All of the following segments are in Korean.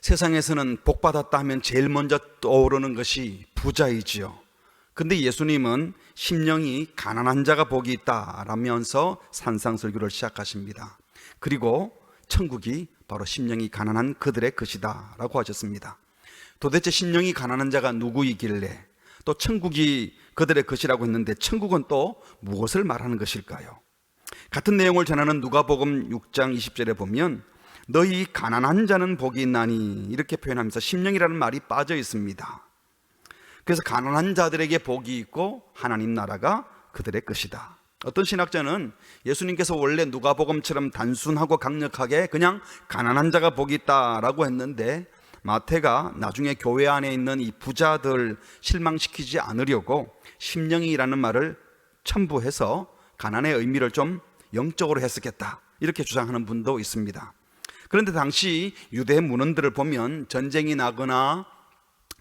세상에서는 복받았다 하면 제일 먼저 떠오르는 것이 부자이지요. 근데 예수님은 심령이 가난한 자가 복이 있다라면서 산상설교를 시작하십니다. 그리고 천국이 바로 심령이 가난한 그들의 것이다 라고 하셨습니다. 도대체 심령이 가난한 자가 누구이길래 또 천국이 그들의 것이라고 했는데 천국은 또 무엇을 말하는 것일까요? 같은 내용을 전하는 누가복음 6장 20절에 보면 너희 가난한 자는 복이 있나니 이렇게 표현하면서 심령이라는 말이 빠져 있습니다. 그래서 가난한 자들에게 복이 있고 하나님 나라가 그들의 것이다. 어떤 신학자는 예수님께서 원래 누가복음처럼 단순하고 강력하게 그냥 가난한 자가 복이 있다라고 했는데 마태가 나중에 교회 안에 있는 이 부자들 실망시키지 않으려고 심령이라는 말을 첨부해서 가난의 의미를 좀 영적으로 해석했다 이렇게 주장하는 분도 있습니다. 그런데 당시 유대 문헌들을 보면 전쟁이 나거나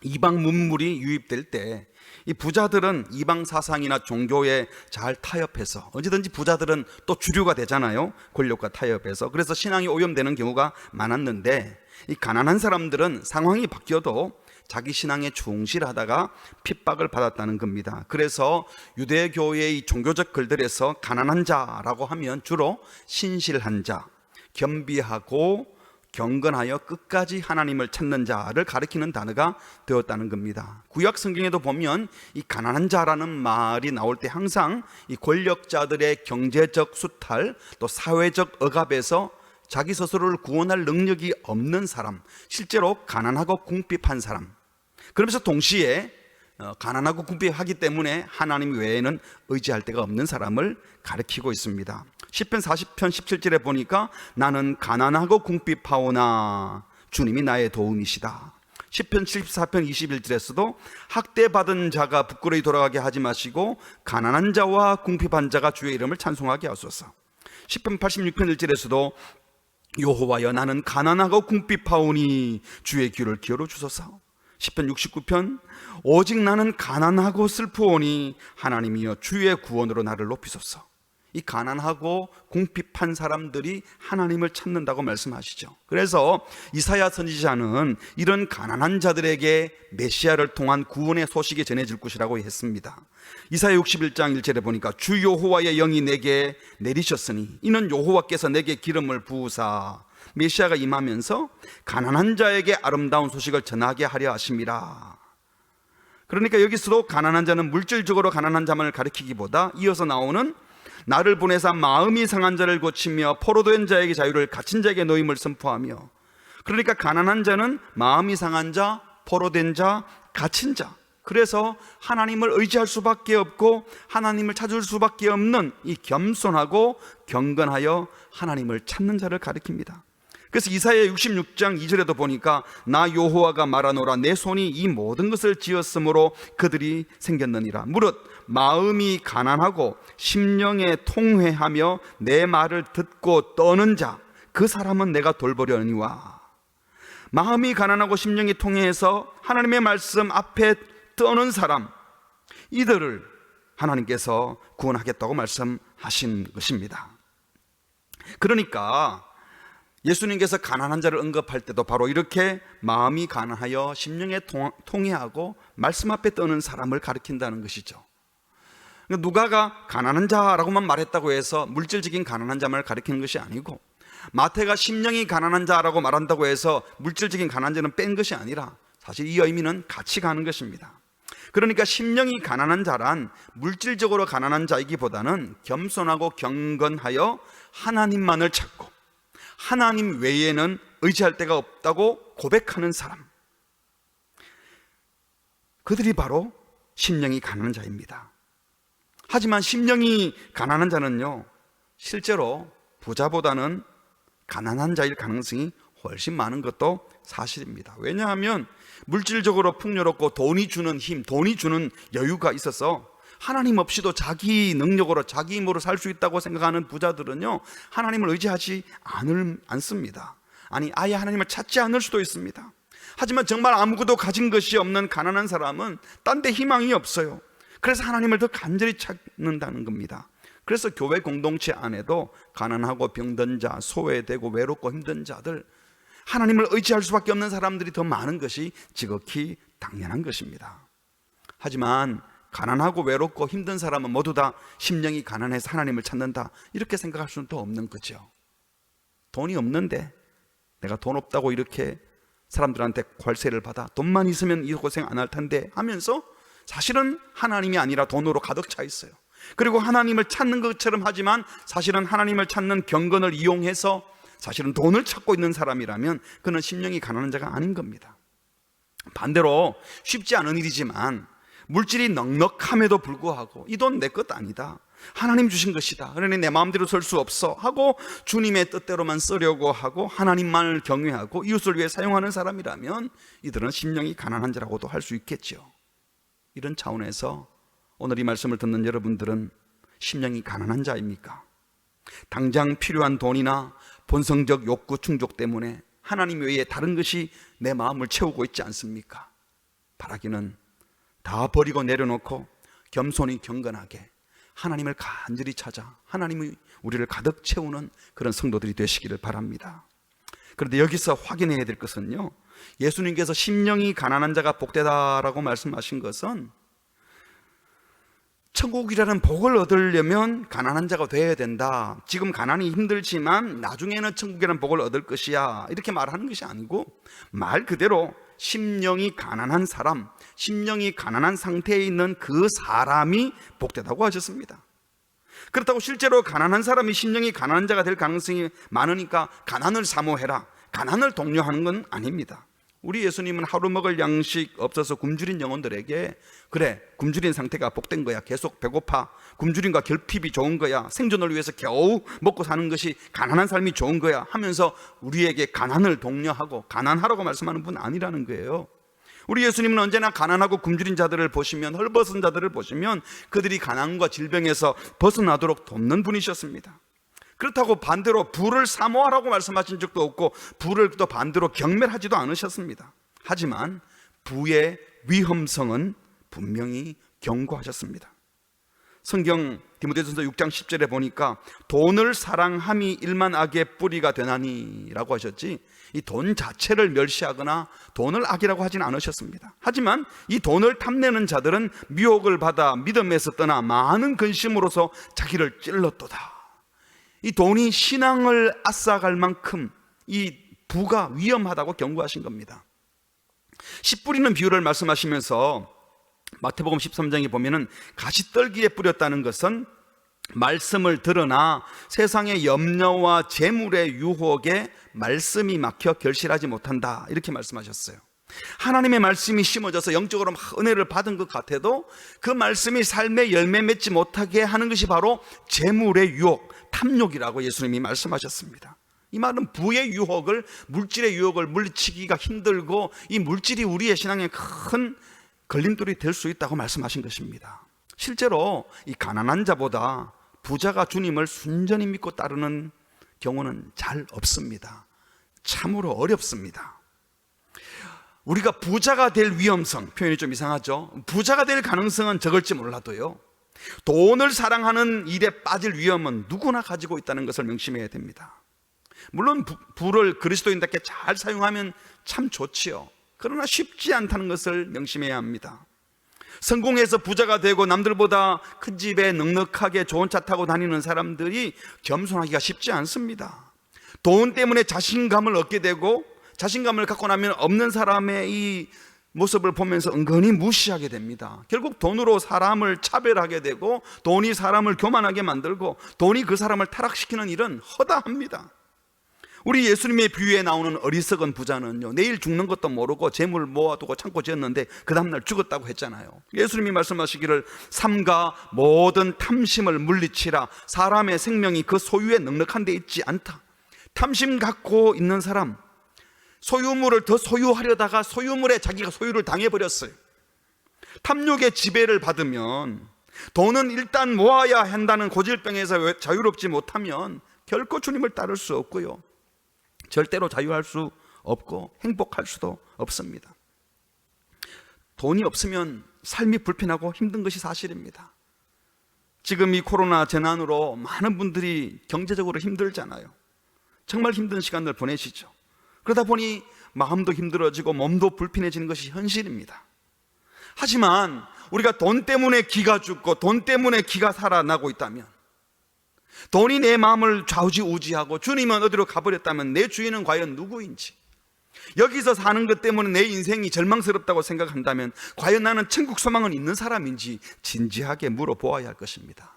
이방 문물이 유입될 때 이 부자들은 이방 사상이나 종교에 잘 타협해서 언제든지 부자들은 또 주류가 되잖아요. 권력과 타협해서. 그래서 신앙이 오염되는 경우가 많았는데 이 가난한 사람들은 상황이 바뀌어도 자기 신앙에 충실하다가 핍박을 받았다는 겁니다. 그래서 유대교의 이 종교적 글들에서 가난한 자라고 하면 주로 신실한 자, 겸비하고 경건하여 끝까지 하나님을 찾는 자를 가리키는 단어가 되었다는 겁니다. 구약 성경에도 보면 이 가난한 자라는 말이 나올 때 항상 이 권력자들의 경제적 수탈 또 사회적 억압에서 자기 스스로를 구원할 능력이 없는 사람, 실제로 가난하고 궁핍한 사람, 그러면서 동시에 가난하고 궁핍하기 때문에 하나님 외에는 의지할 데가 없는 사람을 가리키고 있습니다. 시편 40편 17절에 보니까 나는 가난하고 궁핍하오나 주님이 나의 도움이시다. 시편 74편 21절에서도 학대받은 자가 부끄러이 돌아가게 하지 마시고 가난한 자와 궁핍한 자가 주의 이름을 찬송하게 하소서. 시편 86편 1절에서도 여호와여 나는 가난하고 궁핍하오니 주의 귀를 기울여 주소서. 시편 69편 오직 나는 가난하고 슬프오니 하나님이여 주의 구원으로 나를 높이소서. 이 가난하고 궁핍한 사람들이 하나님을 찾는다고 말씀하시죠. 그래서 이사야 선지자는 이런 가난한 자들에게 메시아를 통한 구원의 소식이 전해질 것이라고 했습니다. 이사야 61장 1절에 보니까 주 여호와의 영이 내게 내리셨으니 이는 여호와께서 내게 기름을 부으사 메시아가 임하면서 가난한 자에게 아름다운 소식을 전하게 하려 하심이라. 그러니까 여기서도 가난한 자는 물질적으로 가난한 자만을 가리키기보다 이어서 나오는 나를 보내사 마음이 상한 자를 고치며 포로된 자에게 자유를 갇힌 자에게 노임을 선포하며, 그러니까 가난한 자는 마음이 상한 자, 포로된 자, 갇힌 자, 그래서 하나님을 의지할 수밖에 없고 하나님을 찾을 수밖에 없는 이 겸손하고 경건하여 하나님을 찾는 자를 가리킵니다. 그래서 이사야 66장 2절에도 보니까 나 여호와가 말하노라 내 손이 이 모든 것을 지었으므로 그들이 생겼느니라. 무릇 마음이 가난하고 심령에 통회하며 내 말을 듣고 떠는 자 그 사람은 내가 돌보려니와. 마음이 가난하고 심령이 통회해서 하나님의 말씀 앞에 떠는 사람, 이들을 하나님께서 구원하겠다고 말씀하신 것입니다. 그러니까 예수님께서 가난한 자를 언급할 때도 바로 이렇게 마음이 가난하여 심령에 통회하고 말씀 앞에 떠는 사람을 가리킨다는 것이죠. 누가가 가난한 자라고만 말했다고 해서 물질적인 가난한 자만을 가리키는 것이 아니고, 마태가 심령이 가난한 자라고 말한다고 해서 물질적인 가난한 자는 뺀 것이 아니라 사실 이 의미는 같이 가는 것입니다. 그러니까 심령이 가난한 자란 물질적으로 가난한 자이기보다는 겸손하고 경건하여 하나님만을 찾고 하나님 외에는 의지할 데가 없다고 고백하는 사람, 그들이 바로 심령이 가난한 자입니다. 하지만 심령이 가난한 자는요, 실제로 부자보다는 가난한 자일 가능성이 훨씬 많은 것도 사실입니다. 왜냐하면 물질적으로 풍요롭고 돈이 주는 힘, 돈이 주는 여유가 있어서 하나님 없이도 자기 능력으로 자기 힘으로 살 수 있다고 생각하는 부자들은요, 하나님을 의지하지 않습니다. 아니, 아예 하나님을 찾지 않을 수도 있습니다. 하지만 정말 아무것도 가진 것이 없는 가난한 사람은 딴 데 희망이 없어요. 그래서 하나님을 더 간절히 찾는다는 겁니다. 그래서 교회 공동체 안에도 가난하고 병든 자, 소외되고 외롭고 힘든 자들, 하나님을 의지할 수밖에 없는 사람들이 더 많은 것이 지극히 당연한 것입니다. 하지만 가난하고 외롭고 힘든 사람은 모두 다 심령이 가난해서 하나님을 찾는다, 이렇게 생각할 수는 또 없는 거죠. 돈이 없는데 내가 돈 없다고 이렇게 사람들한테 괄세를 받아 돈만 있으면 이 고생 안 할 텐데 하면서 사실은 하나님이 아니라 돈으로 가득 차 있어요. 그리고 하나님을 찾는 것처럼 하지만 사실은 하나님을 찾는 경건을 이용해서 사실은 돈을 찾고 있는 사람이라면 그는 심령이 가난한 자가 아닌 겁니다. 반대로 쉽지 않은 일이지만 물질이 넉넉함에도 불구하고 이 돈 내 것 아니다, 하나님 주신 것이다, 그러니 내 마음대로 설 수 없어 하고 주님의 뜻대로만 쓰려고 하고 하나님만을 경외하고 이웃을 위해 사용하는 사람이라면 이들은 심령이 가난한 자라고도 할 수 있겠죠. 이런 차원에서 오늘 이 말씀을 듣는 여러분들은 심령이 가난한 자입니까? 당장 필요한 돈이나 본성적 욕구 충족 때문에 하나님 외에 다른 것이 내 마음을 채우고 있지 않습니까? 바라기는 다 버리고 내려놓고 겸손히 경건하게 하나님을 간절히 찾아 하나님이 우리를 가득 채우는 그런 성도들이 되시기를 바랍니다. 그런데 여기서 확인해야 될 것은요, 예수님께서 심령이 가난한 자가 복되다라고 말씀하신 것은 천국이라는 복을 얻으려면 가난한 자가 되어야 된다, 지금 가난이 힘들지만 나중에는 천국이라는 복을 얻을 것이야, 이렇게 말하는 것이 아니고 말 그대로 심령이 가난한 사람, 심령이 가난한 상태에 있는 그 사람이 복되다고 하셨습니다. 그렇다고 실제로 가난한 사람이 심령이 가난한 자가 될 가능성이 많으니까 가난을 사모해라, 가난을 독려하는 건 아닙니다. 우리 예수님은 하루 먹을 양식 없어서 굶주린 영혼들에게 그래, 굶주린 상태가 복된 거야, 계속 배고파, 굶주림과 결핍이 좋은 거야, 생존을 위해서 겨우 먹고 사는 것이 가난한 삶이 좋은 거야 하면서 우리에게 가난을 독려하고 가난하라고 말씀하는 분 아니라는 거예요. 우리 예수님은 언제나 가난하고 굶주린 자들을 보시면, 헐벗은 자들을 보시면 그들이 가난과 질병에서 벗어나도록 돕는 분이셨습니다. 그렇다고 반대로 부를 사모하라고 말씀하신 적도 없고 부를 또 반대로 경멸하지도 않으셨습니다. 하지만 부의 위험성은 분명히 경고하셨습니다. 성경 디모데전서 6장 10절에 보니까 돈을 사랑함이 일만 악의 뿌리가 되나니 라고 하셨지, 이 돈 자체를 멸시하거나 돈을 악이라고 하진 않으셨습니다. 하지만 이 돈을 탐내는 자들은 미혹을 받아 믿음에서 떠나 많은 근심으로서 자기를 찔렀도다. 이 돈이 신앙을 앗아갈 만큼 이 부가 위험하다고 경고하신 겁니다. 씨 뿌리는 비유를 말씀하시면서 마태복음 13장에 보면은 가시떨기에 뿌렸다는 것은 말씀을 들으나 세상의 염려와 재물의 유혹에 말씀이 막혀 결실하지 못한다, 이렇게 말씀하셨어요. 하나님의 말씀이 심어져서 영적으로 막 은혜를 받은 것 같아도 그 말씀이 삶에 열매 맺지 못하게 하는 것이 바로 재물의 유혹, 탐욕이라고 예수님이 말씀하셨습니다. 이 말은 부의 유혹을, 물질의 유혹을 물리치기가 힘들고 이 물질이 우리의 신앙에 큰 걸림돌이 될 수 있다고 말씀하신 것입니다. 실제로 이 가난한 자보다 부자가 주님을 순전히 믿고 따르는 경우는 잘 없습니다. 참으로 어렵습니다. 우리가 부자가 될 위험성, 표현이 좀 이상하죠. 부자가 될 가능성은 적을지 몰라도요, 돈을 사랑하는 일에 빠질 위험은 누구나 가지고 있다는 것을 명심해야 됩니다. 물론 부를 그리스도인답게 잘 사용하면 참 좋지요. 그러나 쉽지 않다는 것을 명심해야 합니다. 성공해서 부자가 되고 남들보다 큰 집에 넉넉하게 좋은 차 타고 다니는 사람들이 겸손하기가 쉽지 않습니다. 돈 때문에 자신감을 얻게 되고 자신감을 갖고 나면 없는 사람의 이 모습을 보면서 은근히 무시하게 됩니다. 결국 돈으로 사람을 차별하게 되고 돈이 사람을 교만하게 만들고 돈이 그 사람을 타락시키는 일은 허다합니다. 우리 예수님의 비유에 나오는 어리석은 부자는요, 내일 죽는 것도 모르고 재물 모아두고 창고 지었는데 그 다음날 죽었다고 했잖아요. 예수님이 말씀하시기를 삼가 모든 탐심을 물리치라, 사람의 생명이 그 소유에 넉넉한 데 있지 않다. 탐심 갖고 있는 사람, 소유물을 더 소유하려다가 소유물에 자기가 소유를 당해버렸어요. 탐욕의 지배를 받으면, 돈은 일단 모아야 한다는 고질병에서 자유롭지 못하면 결코 주님을 따를 수 없고요, 절대로 자유할 수 없고 행복할 수도 없습니다. 돈이 없으면 삶이 불편하고 힘든 것이 사실입니다. 지금 이 코로나 재난으로 많은 분들이 경제적으로 힘들잖아요. 정말 힘든 시간을 보내시죠. 그러다 보니 마음도 힘들어지고 몸도 불편해지는 것이 현실입니다. 하지만 우리가 돈 때문에 기가 죽고 돈 때문에 기가 살아나고 있다면, 돈이 내 마음을 좌우지우지하고 주님은 어디로 가버렸다면 내 주인은 과연 누구인지, 여기서 사는 것 때문에 내 인생이 절망스럽다고 생각한다면 과연 나는 천국 소망은 있는 사람인지 진지하게 물어보아야 할 것입니다.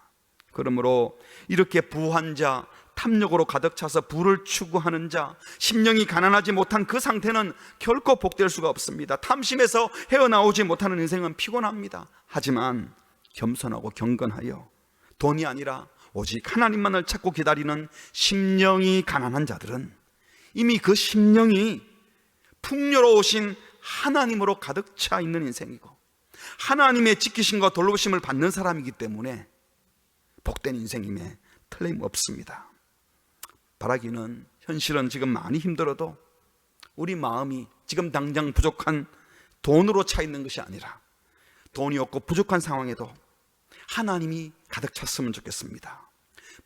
그러므로 이렇게 부한 자, 탐욕으로 가득 차서 부를 추구하는 자, 심령이 가난하지 못한 그 상태는 결코 복될 수가 없습니다. 탐심에서 헤어나오지 못하는 인생은 피곤합니다. 하지만 겸손하고 경건하여 돈이 아니라 오직 하나님만을 찾고 기다리는 심령이 가난한 자들은 이미 그 심령이 풍요로우신 하나님으로 가득 차 있는 인생이고, 하나님의 지키심과 돌보심을 받는 사람이기 때문에 복된 인생임에 틀림없습니다. 바라기는 현실은 지금 많이 힘들어도 우리 마음이 지금 당장 부족한 돈으로 차 있는 것이 아니라 돈이 없고 부족한 상황에도 하나님이 가득 찼으면 좋겠습니다.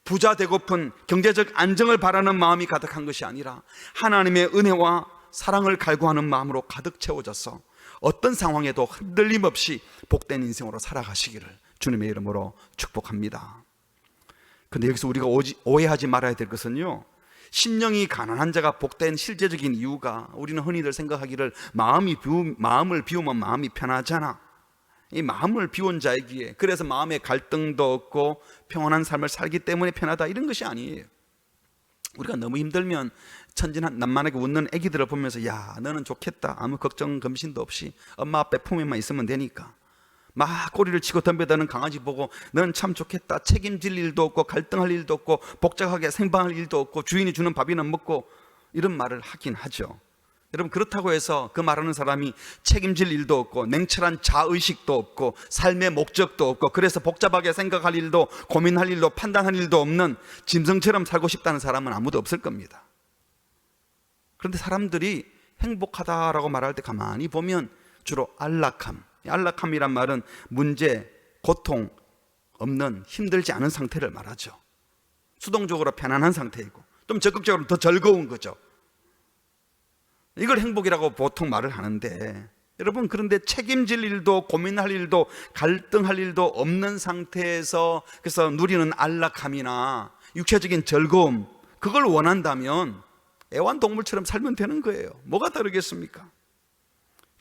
부자 되고픈 경제적 안정을 바라는 마음이 가득한 것이 아니라 하나님의 은혜와 사랑을 갈구하는 마음으로 가득 채워져서 어떤 상황에도 흔들림 없이 복된 인생으로 살아가시기를 주님의 이름으로 축복합니다. 근데 여기서 우리가 오해하지 말아야 될 것은요, 심령이 가난한 자가 복된 실제적인 이유가, 우리는 흔히들 생각하기를 마음을 비우면 마음이 편하잖아, 이 마음을 비운 자이기에 그래서 마음에 갈등도 없고 평온한 삶을 살기 때문에 편하다, 이런 것이 아니에요. 우리가 너무 힘들면 천진난만하게 웃는 애기들을 보면서 야, 너는 좋겠다, 아무 걱정 검신도 없이 엄마 아빠 품에만 있으면 되니까, 막 꼬리를 치고 덤벼드는 강아지 보고 너는 참 좋겠다, 책임질 일도 없고 갈등할 일도 없고 복잡하게 생방할 일도 없고 주인이 주는 밥이나 먹고, 이런 말을 하긴 하죠. 여러분, 그렇다고 해서 그 말하는 사람이 책임질 일도 없고 냉철한 자의식도 없고 삶의 목적도 없고 그래서 복잡하게 생각할 일도 고민할 일도 판단할 일도 없는 짐승처럼 살고 싶다는 사람은 아무도 없을 겁니다. 그런데 사람들이 행복하다라고 말할 때 가만히 보면 주로 안락함이란 말은 문제, 고통 없는 힘들지 않은 상태를 말하죠. 수동적으로 편안한 상태이고 좀 적극적으로 더 즐거운 거죠. 이걸 행복이라고 보통 말을 하는데, 여러분, 그런데 책임질 일도 고민할 일도 갈등할 일도 없는 상태에서 그래서 누리는 안락함이나 육체적인 즐거움, 그걸 원한다면 애완동물처럼 살면 되는 거예요. 뭐가 다르겠습니까?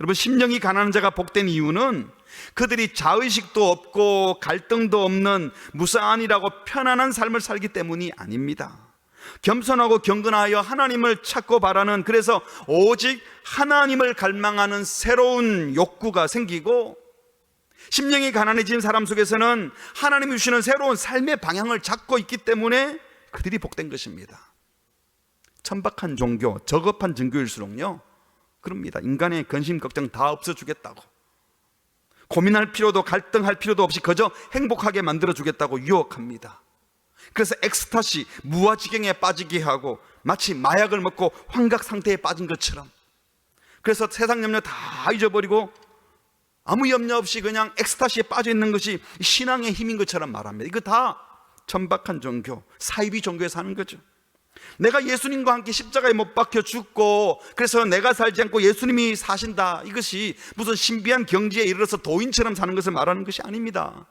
여러분, 심령이 가난한 자가 복된 이유는 그들이 자의식도 없고 갈등도 없는 무사안이라고 편안한 삶을 살기 때문이 아닙니다. 겸손하고 경건하여 하나님을 찾고 바라는, 그래서 오직 하나님을 갈망하는 새로운 욕구가 생기고, 심령이 가난해진 사람 속에서는 하나님이 주시는 새로운 삶의 방향을 잡고 있기 때문에 그들이 복된 것입니다. 천박한 종교, 저급한 종교일수록요 그럽니다. 인간의 근심 걱정 다 없어주겠다고, 고민할 필요도 갈등할 필요도 없이 그저 행복하게 만들어주겠다고 유혹합니다. 그래서 엑스타시, 무아지경에 빠지게 하고 마치 마약을 먹고 환각 상태에 빠진 것처럼, 그래서 세상 염려 다 잊어버리고 아무 염려 없이 그냥 엑스타시에 빠져 있는 것이 신앙의 힘인 것처럼 말합니다. 이거 다 천박한 종교, 사이비 종교에 사는 거죠. 내가 예수님과 함께 십자가에 못 박혀 죽고 그래서 내가 살지 않고 예수님이 사신다, 이것이 무슨 신비한 경지에 이르러서 도인처럼 사는 것을 말하는 것이 아닙니다.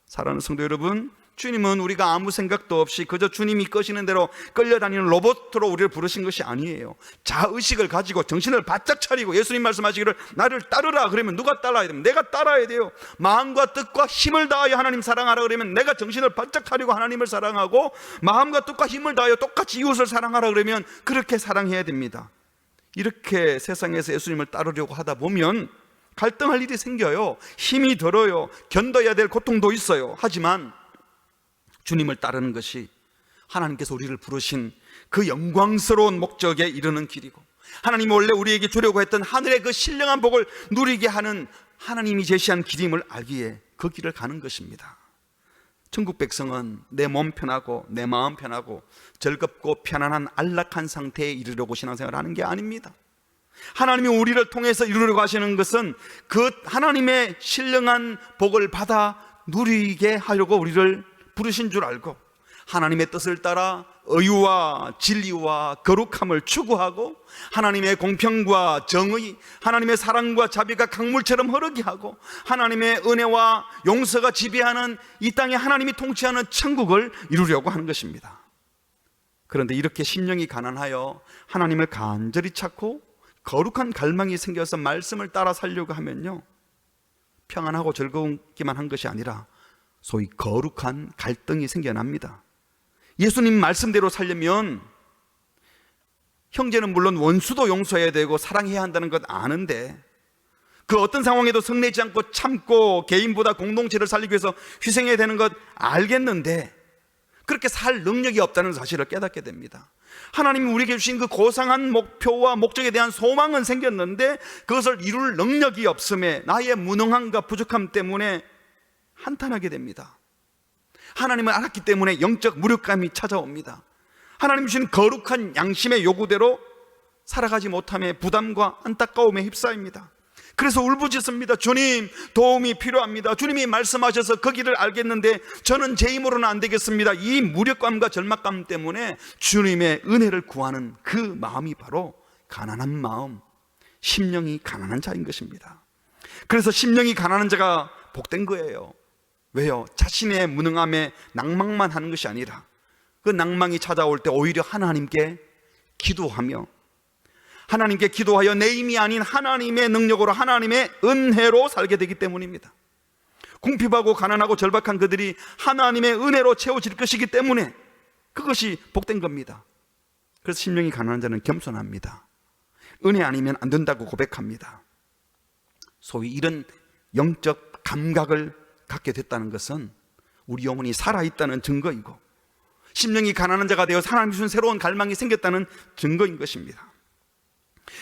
사랑하는 성도 여러분, 주님은 우리가 아무 생각도 없이 그저 주님이 끄시는 대로 끌려다니는 로봇으로 우리를 부르신 것이 아니에요. 자의식을 가지고 정신을 바짝 차리고 예수님 말씀하시기를 나를 따르라 그러면 누가 따라야 됩니까? 내가 따라야 돼요. 마음과 뜻과 힘을 다하여 하나님 사랑하라 그러면 내가 정신을 바짝 차리고 하나님을 사랑하고, 마음과 뜻과 힘을 다하여 똑같이 이웃을 사랑하라 그러면 그렇게 사랑해야 됩니다. 이렇게 세상에서 예수님을 따르려고 하다 보면 갈등할 일이 생겨요. 힘이 들어요. 견뎌야 될 고통도 있어요. 하지만 주님을 따르는 것이 하나님께서 우리를 부르신 그 영광스러운 목적에 이르는 길이고, 하나님이 원래 우리에게 주려고 했던 하늘의 그 신령한 복을 누리게 하는 하나님이 제시한 길임을 알기에 그 길을 가는 것입니다. 천국 백성은 내 몸 편하고 내 마음 편하고 즐겁고 편안한 안락한 상태에 이르려고 신앙생활을 하는 게 아닙니다. 하나님이 우리를 통해서 이루려고 하시는 것은 그 하나님의 신령한 복을 받아 누리게 하려고 우리를 부르신 줄 알고, 하나님의 뜻을 따라 의와 진리와 거룩함을 추구하고 하나님의 공평과 정의, 하나님의 사랑과 자비가 강물처럼 흐르게 하고 하나님의 은혜와 용서가 지배하는 이 땅에 하나님이 통치하는 천국을 이루려고 하는 것입니다. 그런데 이렇게 심령이 가난하여 하나님을 간절히 찾고 거룩한 갈망이 생겨서 말씀을 따라 살려고 하면요, 평안하고 즐거운기만 한 것이 아니라 소위 거룩한 갈등이 생겨납니다. 예수님 말씀대로 살려면 형제는 물론 원수도 용서해야 되고 사랑해야 한다는 것 아는데, 그 어떤 상황에도 성내지 않고 참고 개인보다 공동체를 살리기 위해서 희생해야 되는 것 알겠는데 그렇게 살 능력이 없다는 사실을 깨닫게 됩니다. 하나님이 우리에게 주신 그 고상한 목표와 목적에 대한 소망은 생겼는데 그것을 이룰 능력이 없음에 나의 무능함과 부족함 때문에 한탄하게 됩니다. 하나님을 알았기 때문에 영적 무력감이 찾아옵니다. 하나님 주신 거룩한 양심의 요구대로 살아가지 못함에 부담과 안타까움에 휩싸입니다. 그래서 울부짖습니다. 주님, 도움이 필요합니다. 주님이 말씀하셔서 그 길을 알겠는데 저는 제 힘으로는 안 되겠습니다. 이 무력감과 절망감 때문에 주님의 은혜를 구하는 그 마음이 바로 가난한 마음, 심령이 가난한 자인 것입니다. 그래서 심령이 가난한 자가 복된 거예요. 왜요? 자신의 무능함에 낭망만 하는 것이 아니라 그 낭망이 찾아올 때 오히려 하나님께 기도하며 내 힘이 아닌 하나님의 능력으로, 하나님의 은혜로 살게 되기 때문입니다. 궁핍하고 가난하고 절박한 그들이 하나님의 은혜로 채워질 것이기 때문에 그것이 복된 겁니다. 그래서 심령이 가난한 자는 겸손합니다. 은혜 아니면 안 된다고 고백합니다. 소위 이런 영적 감각을 갖게 됐다는 것은 우리 영혼이 살아있다는 증거이고, 심령이 가난한 자가 되어 하나님 주신 새로운 갈망이 생겼다는 증거인 것입니다.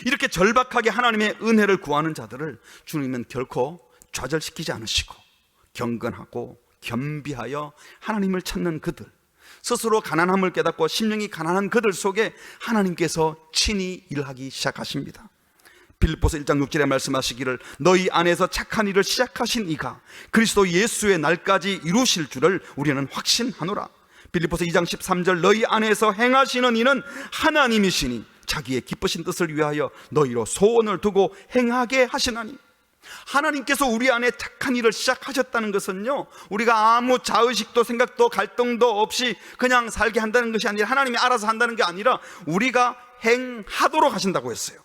이렇게 절박하게 하나님의 은혜를 구하는 자들을 주님은 결코 좌절시키지 않으시고 경건하고 겸비하여 하나님을 찾는 그들, 스스로 가난함을 깨닫고 심령이 가난한 그들 속에 하나님께서 친히 일하기 시작하십니다. 빌립보서 1장 6절에 말씀하시기를 너희 안에서 착한 일을 시작하신 이가 그리스도 예수의 날까지 이루실 줄을 우리는 확신하노라. 빌립보서 2장 13절 너희 안에서 행하시는 이는 하나님이시니 자기의 기쁘신 뜻을 위하여 너희로 소원을 두고 행하게 하시나니. 하나님께서 우리 안에 착한 일을 시작하셨다는 것은요, 우리가 아무 자의식도 생각도 갈등도 없이 그냥 살게 한다는 것이 아니라, 하나님이 알아서 한다는 게 아니라 우리가 행하도록 하신다고 했어요.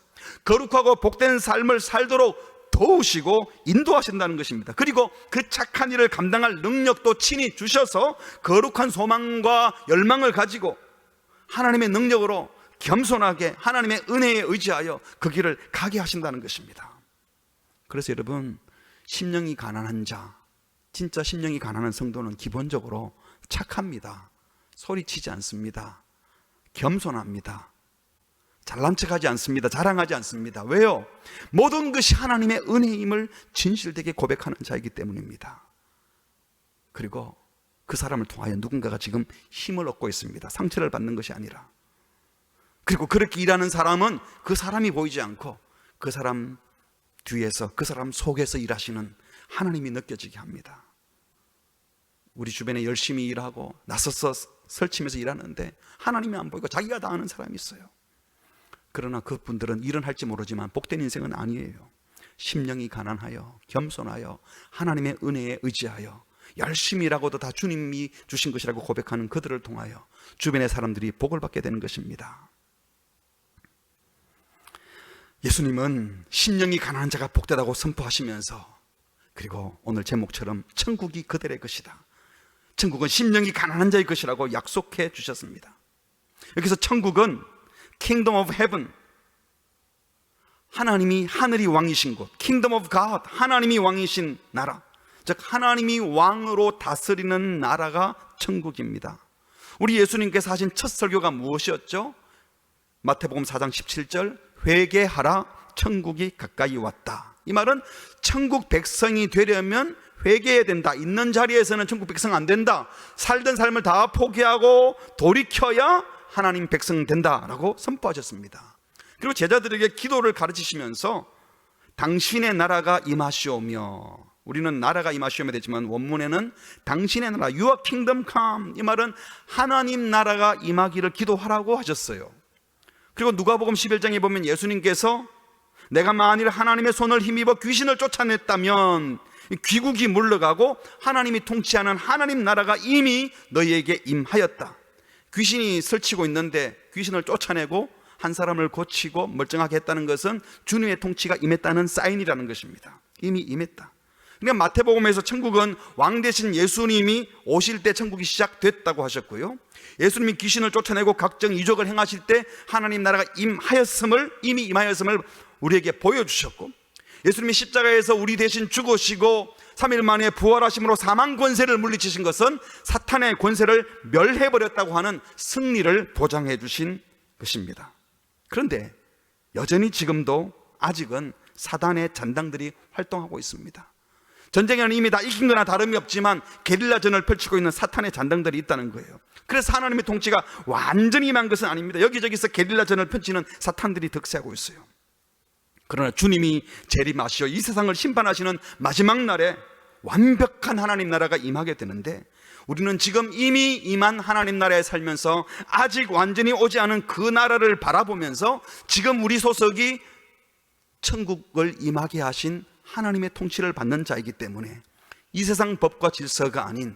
거룩하고 복된 삶을 살도록 도우시고 인도하신다는 것입니다. 그리고 그 착한 일을 감당할 능력도 친히 주셔서 거룩한 소망과 열망을 가지고 하나님의 능력으로 겸손하게 하나님의 은혜에 의지하여 그 길을 가게 하신다는 것입니다. 그래서 여러분, 심령이 가난한 자, 진짜 심령이 가난한 성도는 기본적으로 착합니다. 소리치지 않습니다. 겸손합니다. 잘난 척하지 않습니다. 자랑하지 않습니다. 왜요? 모든 것이 하나님의 은혜임을 진실되게 고백하는 자이기 때문입니다. 그리고 그 사람을 통하여 누군가가 지금 힘을 얻고 있습니다. 상처를 받는 것이 아니라. 그리고 그렇게 일하는 사람은 그 사람이 보이지 않고 그 사람 뒤에서, 그 사람 속에서 일하시는 하나님이 느껴지게 합니다. 우리 주변에 열심히 일하고 나서서 설치면서 일하는데 하나님이 안 보이고 자기가 다 아는 사람이 있어요. 그러나 그분들은 일은 할지 모르지만 복된 인생은 아니에요. 심령이 가난하여 겸손하여 하나님의 은혜에 의지하여 열심히 일하고도 다 주님이 주신 것이라고 고백하는 그들을 통하여 주변의 사람들이 복을 받게 되는 것입니다. 예수님은 심령이 가난한 자가 복되다고 선포하시면서, 그리고 오늘 제목처럼 천국이 그들의 것이다, 천국은 심령이 가난한 자의 것이라고 약속해 주셨습니다. 여기서 천국은 Kingdom of Heaven, 하나님이 하늘이 왕이신 곳, Kingdom of God, 하나님이 왕이신 나라, 즉 하나님이 왕으로 다스리는 나라가 천국입니다. 우리 예수님께서 하신 첫 설교가 무엇이었죠? 마태복음 4장 17절 회개하라 천국이 가까이 왔다. 이 말은 천국 백성이 되려면 회개해야 된다. 있는 자리에서는 천국 백성 안 된다. 살던 삶을 다 포기하고 돌이켜야 하나님 백성 된다라고 선포하셨습니다. 그리고 제자들에게 기도를 가르치시면서 당신의 나라가 임하시오며 우리는 나라가 임하시오면 되지만 원문에는 당신의 나라, Your kingdom come, 이 말은 하나님 나라가 임하기를 기도하라고 하셨어요. 그리고 누가복음 11장에 보면 예수님께서 내가 만일 하나님의 손을 힘입어 귀신을 쫓아냈다면 귀국이 물러가고 하나님이 통치하는 하나님 나라가 이미 너희에게 임하였다. 귀신이 설치고 있는데 귀신을 쫓아내고 한 사람을 고치고 멀쩡하게 했다는 것은 주님의 통치가 임했다는 사인이라는 것입니다. 이미 임했다. 그러니까 마태복음에서 천국은 왕 되신 예수님이 오실 때 천국이 시작됐다고 하셨고요, 예수님이 귀신을 쫓아내고 각종 이적을 행하실 때 하나님 나라가 이미 임하였음을 우리에게 보여주셨고, 예수님이 십자가에서 우리 대신 죽으시고 3일 만에 부활하심으로 사망 권세를 물리치신 것은 사탄의 권세를 멸해버렸다고 하는 승리를 보장해 주신 것입니다. 그런데 여전히 지금도 아직은 사단의 잔당들이 활동하고 있습니다. 전쟁에는 이미 다 이긴 거나 다름이 없지만 게릴라전을 펼치고 있는 사탄의 잔당들이 있다는 거예요. 그래서 하나님의 통치가 완전히 임한 것은 아닙니다. 여기저기서 게릴라전을 펼치는 사탄들이 득세하고 있어요. 그러나 주님이 재림하시어 이 세상을 심판하시는 마지막 날에 완벽한 하나님 나라가 임하게 되는데, 우리는 지금 이미 임한 하나님 나라에 살면서 아직 완전히 오지 않은 그 나라를 바라보면서 지금 우리 소속이 천국을 임하게 하신 하나님의 통치를 받는 자이기 때문에 이 세상 법과 질서가 아닌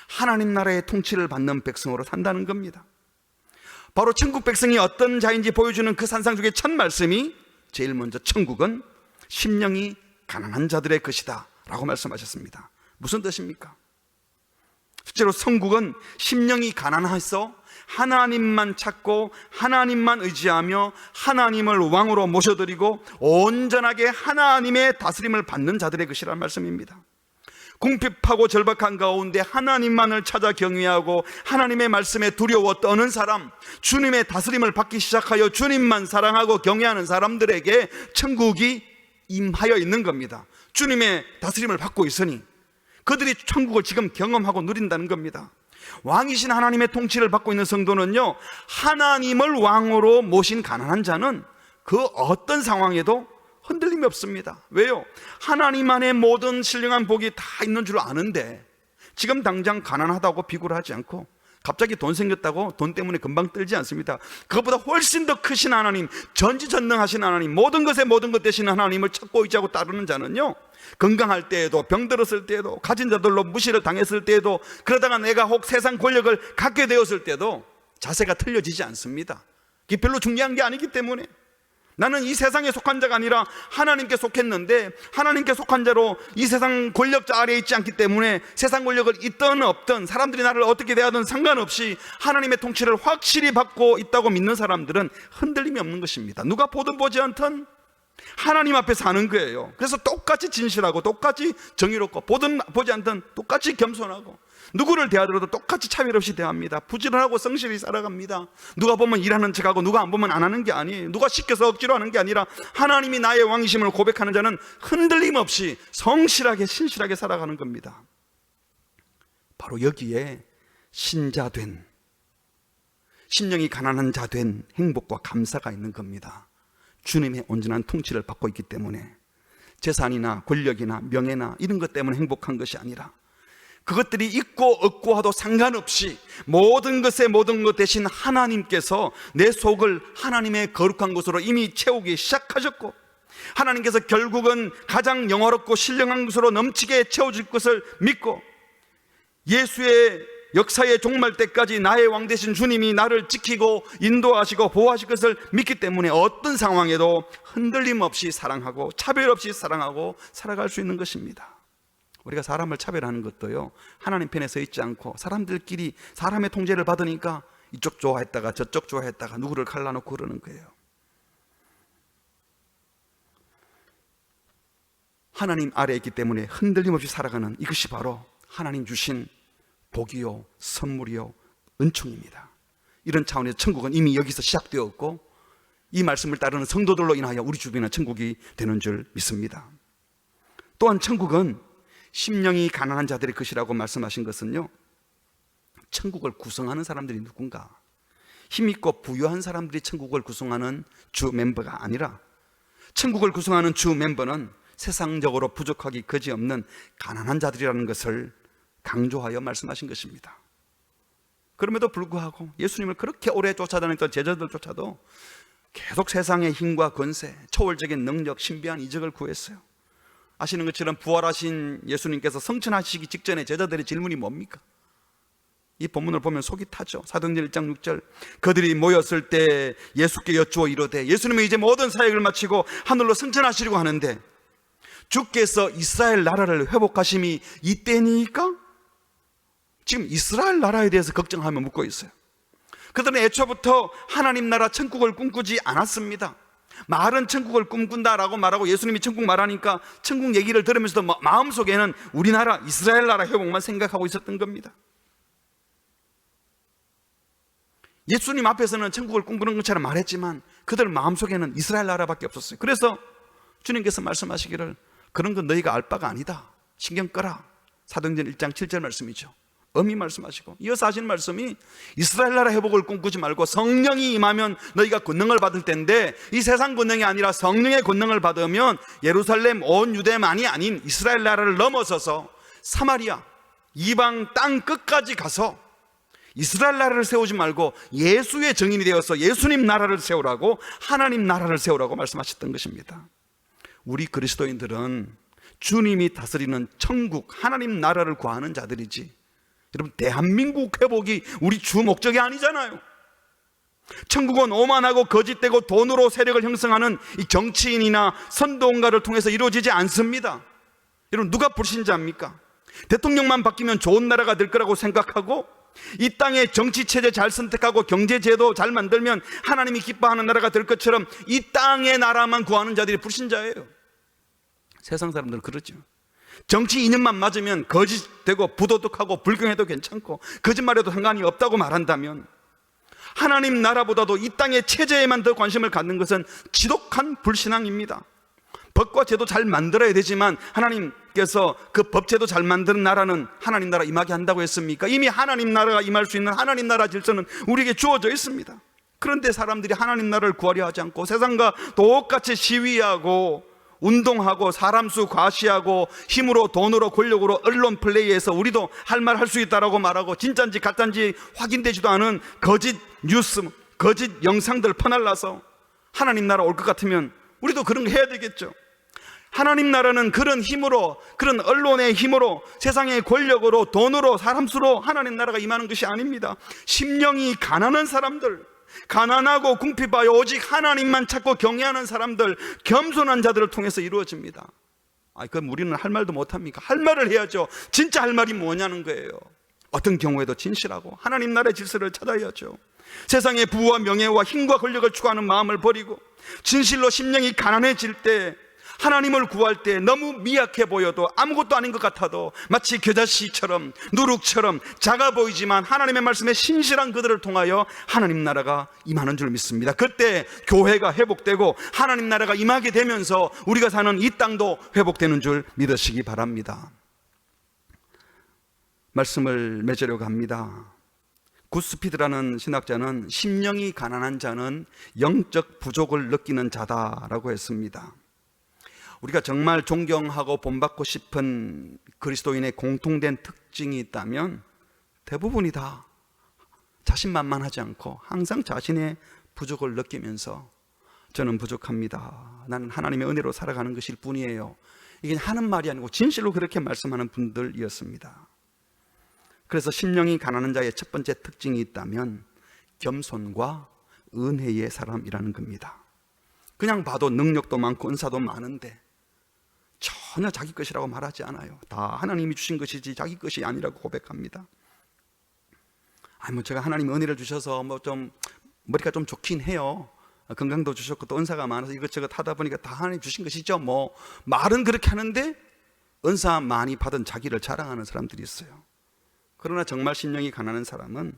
하나님 나라의 통치를 받는 백성으로 산다는 겁니다. 바로 천국 백성이 어떤 자인지 보여주는 그 산상수의 첫 말씀이 제일 먼저 천국은 심령이 가난한 자들의 것이다 라고 말씀하셨습니다. 무슨 뜻입니까? 실제로 천국은 심령이 가난해서 하나님만 찾고 하나님만 의지하며 하나님을 왕으로 모셔드리고 온전하게 하나님의 다스림을 받는 자들의 것이라는 말씀입니다. 궁핍하고 절박한 가운데 하나님만을 찾아 경외하고 하나님의 말씀에 두려워 떠는 사람, 주님의 다스림을 받기 시작하여 주님만 사랑하고 경외하는 사람들에게 천국이 임하여 있는 겁니다. 주님의 다스림을 받고 있으니 그들이 천국을 지금 경험하고 누린다는 겁니다. 왕이신 하나님의 통치를 받고 있는 성도는요, 하나님을 왕으로 모신 가난한 자는 그 어떤 상황에도 흔들림이 없습니다. 왜요? 하나님 안에 모든 신령한 복이 다 있는 줄 아는데 지금 당장 가난하다고 비굴 하지 않고 갑자기 돈 생겼다고 돈 때문에 금방 떨지 않습니다. 그것보다 훨씬 더 크신 하나님, 전지전능하신 하나님, 모든 것에 모든 것 되신 하나님을 찾고 의지하고 따르는 자는요, 건강할 때에도, 병들었을 때에도, 가진 자들로 무시를 당했을 때에도, 그러다가 내가 혹 세상 권력을 갖게 되었을 때도 자세가 틀려지지 않습니다. 그게 별로 중요한 게 아니기 때문에. 나는 이 세상에 속한 자가 아니라 하나님께 속했는데 하나님께 속한 자로 이 세상 권력자 아래에 있지 않기 때문에 세상 권력을 있든 없든 사람들이 나를 어떻게 대하든 상관없이 하나님의 통치를 확실히 받고 있다고 믿는 사람들은 흔들림이 없는 것입니다. 누가 보든 보지 않든 하나님 앞에 사는 거예요. 그래서 똑같이 진실하고 똑같이 정의롭고 보든 보지 않든 똑같이 겸손하고 누구를 대하더라도 똑같이 차별 없이 대합니다. 부지런하고 성실히 살아갑니다. 누가 보면 일하는 척하고 누가 안 보면 안 하는 게 아니에요. 누가 시켜서 억지로 하는 게 아니라 하나님이 나의 왕이심을 고백하는 자는 흔들림 없이 성실하게 신실하게 살아가는 겁니다. 바로 여기에 신자된, 심령이 가난한 자 된 행복과 감사가 있는 겁니다. 주님의 온전한 통치를 받고 있기 때문에 재산이나 권력이나 명예나 이런 것 때문에 행복한 것이 아니라 그것들이 있고 없고 하도 상관없이 모든 것의 모든 것 대신 하나님께서 내 속을 하나님의 거룩한 것으로 이미 채우기 시작하셨고, 하나님께서 결국은 가장 영화롭고 신령한 것으로 넘치게 채워줄 것을 믿고 예수의 역사의 종말 때까지 나의 왕 되신 주님이 나를 지키고 인도하시고 보호하실 것을 믿기 때문에 어떤 상황에도 흔들림 없이 사랑하고 차별 없이 사랑하고 살아갈 수 있는 것입니다. 우리가 사람을 차별하는 것도요, 하나님 편에 서 있지 않고 사람들끼리 사람의 통제를 받으니까 이쪽 좋아했다가 저쪽 좋아했다가 누구를 갈라놓고 그러는 거예요. 하나님 아래에 있기 때문에 흔들림 없이 살아가는 이것이 바로 하나님 주신 복이요 선물이요 은총입니다. 이런 차원에서 천국은 이미 여기서 시작되었고 이 말씀을 따르는 성도들로 인하여 우리 주변에 천국이 되는 줄 믿습니다. 또한 천국은 심령이 가난한 자들의 것이라고 말씀하신 것은요, 천국을 구성하는 사람들이 누군가, 힘있고 부유한 사람들이 천국을 구성하는 주 멤버가 아니라 천국을 구성하는 주 멤버는 세상적으로 부족하기 그지없는 가난한 자들이라는 것을 강조하여 말씀하신 것입니다. 그럼에도 불구하고 예수님을 그렇게 오래 쫓아다녔던 제자들조차도 계속 세상의 힘과 권세, 초월적인 능력, 신비한 이적을 구했어요. 아시는 것처럼 부활하신 예수님께서 성천하시기 직전에 제자들의 질문이 뭡니까? 이 본문을 보면 속이 타죠. 사도행전 1장 6절, 그들이 모였을 때 예수께 여쭈어 이르되, 예수님은 이제 모든 사역을 마치고 하늘로 승천하시려고 하는데 주께서 이스라엘 나라를 회복하심이 이때니까? 지금 이스라엘 나라에 대해서 걱정하며 묻고 있어요. 그들은 애초부터 하나님 나라 천국을 꿈꾸지 않았습니다. 말은 천국을 꿈꾼다라고 말하고 예수님이 천국 말하니까 천국 얘기를 들으면서도 마음속에는 우리나라 이스라엘 나라 회복만 생각하고 있었던 겁니다. 예수님 앞에서는 천국을 꿈꾸는 것처럼 말했지만 그들 마음속에는 이스라엘 나라밖에 없었어요. 그래서 주님께서 말씀하시기를, 그런 건 너희가 알 바가 아니다, 신경 꺼라. 사도행전 1장 7절 말씀이죠. 엄히 말씀하시고 이어서 하신 말씀이, 이스라엘 나라 회복을 꿈꾸지 말고 성령이 임하면 너희가 권능을 받을 텐데, 이 세상 권능이 아니라 성령의 권능을 받으면 예루살렘 온 유대만이 아닌 이스라엘 나라를 넘어서서 사마리아 이방 땅 끝까지 가서 이스라엘 나라를 세우지 말고 예수의 증인이 되어서 예수님 나라를 세우라고, 하나님 나라를 세우라고 말씀하셨던 것입니다. 우리 그리스도인들은 주님이 다스리는 천국, 하나님 나라를 구하는 자들이지, 여러분, 대한민국 회복이 우리 주 목적이 아니잖아요. 천국은 오만하고 거짓되고 돈으로 세력을 형성하는 이 정치인이나 선동가를 통해서 이루어지지 않습니다. 여러분, 누가 불신자입니까? 대통령만 바뀌면 좋은 나라가 될 거라고 생각하고, 이 땅에 정치체제 잘 선택하고 경제제도 잘 만들면 하나님이 기뻐하는 나라가 될 것처럼 이 땅의 나라만 구하는 자들이 불신자예요. 세상 사람들은 그러죠. 정치 이념만 맞으면 거짓되고 부도덕하고 불경해도 괜찮고 거짓말해도 상관이 없다고 말한다면, 하나님 나라보다도 이 땅의 체제에만 더 관심을 갖는 것은 지독한 불신앙입니다. 법과 제도 잘 만들어야 되지만 하나님께서 그 법제도 잘 만드는 나라는 하나님 나라 임하게 한다고 했습니까? 이미 하나님 나라가 임할 수 있는 하나님 나라 질서는 우리에게 주어져 있습니다. 그런데 사람들이 하나님 나라를 구하려 하지 않고 세상과 똑같이 시위하고 운동하고 사람 수 과시하고 힘으로 돈으로 권력으로 언론 플레이에서 우리도 할 말 할 수 있다라고 말하고 진짜인지 가짜인지 확인되지도 않은 거짓 뉴스, 거짓 영상들 퍼날라서 하나님 나라 올 것 같으면 우리도 그런 거 해야 되겠죠. 하나님 나라는 그런 힘으로, 그런 언론의 힘으로, 세상의 권력으로, 돈으로, 사람 수로 하나님 나라가 임하는 것이 아닙니다. 심령이 가난한 사람들, 가난하고 궁핍하여 오직 하나님만 찾고 경외하는 사람들, 겸손한 자들을 통해서 이루어집니다. 그럼 우리는 할 말도 못합니까? 할 말을 해야죠. 진짜 할 말이 뭐냐는 거예요. 어떤 경우에도 진실하고 하나님 나라의 질서를 찾아야죠. 세상의 부와 명예와 힘과 권력을 추구하는 마음을 버리고 진실로 심령이 가난해질 때, 하나님을 구할 때 너무 미약해 보여도, 아무것도 아닌 것 같아도 마치 겨자씨처럼 누룩처럼 작아 보이지만 하나님의 말씀에 신실한 그들을 통하여 하나님 나라가 임하는 줄 믿습니다. 그때 교회가 회복되고 하나님 나라가 임하게 되면서 우리가 사는 이 땅도 회복되는 줄 믿으시기 바랍니다. 말씀을 맺으려고 합니다. 굿스피드라는 신학자는 심령이 가난한 자는 영적 부족을 느끼는 자다라고 했습니다. 우리가 정말 존경하고 본받고 싶은 그리스도인의 공통된 특징이 있다면 대부분이 다 자신만만하지 않고 항상 자신의 부족을 느끼면서 저는 부족합니다, 나는 하나님의 은혜로 살아가는 것일 뿐이에요, 이게 하는 말이 아니고 진실로 그렇게 말씀하는 분들이었습니다. 그래서 심령이 가난한 자의 첫 번째 특징이 있다면 겸손과 은혜의 사람이라는 겁니다. 그냥 봐도 능력도 많고 은사도 많은데 전혀 자기 것이라고 말하지 않아요. 다 하나님이 주신 것이지 자기 것이 아니라고 고백합니다. 제가 하나님이 은혜를 주셔서 좀 머리가 좀 좋긴 해요. 건강도 주셨고 또 은사가 많아서 이것저것 하다 보니까 다 하나님 주신 것이죠. 말은 그렇게 하는데 은사 많이 받은 자기를 자랑하는 사람들이 있어요. 그러나 정말 심령이 가난한 사람은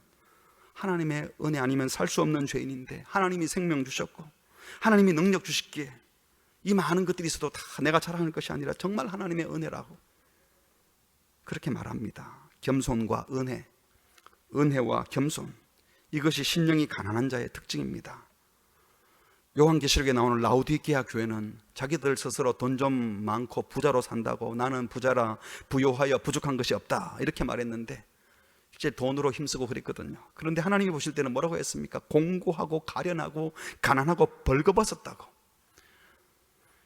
하나님의 은혜 아니면 살 수 없는 죄인인데 하나님이 생명 주셨고 하나님이 능력 주셨기에 이 많은 것들이 있어도 다 내가 자랑할 것이 아니라 정말 하나님의 은혜라고 그렇게 말합니다. 겸손과 은혜, 은혜와 겸손, 이것이 심령이 가난한 자의 특징입니다. 요한계시록에 나오는 라우디게아 교회는 자기들 스스로 돈 좀 많고 부자로 산다고, 나는 부자라 부요하여 부족한 것이 없다 이렇게 말했는데 이제 돈으로 힘쓰고 그랬거든요. 그런데 하나님이 보실 때는 뭐라고 했습니까? 공고하고 가련하고 가난하고 벌거벗었다고.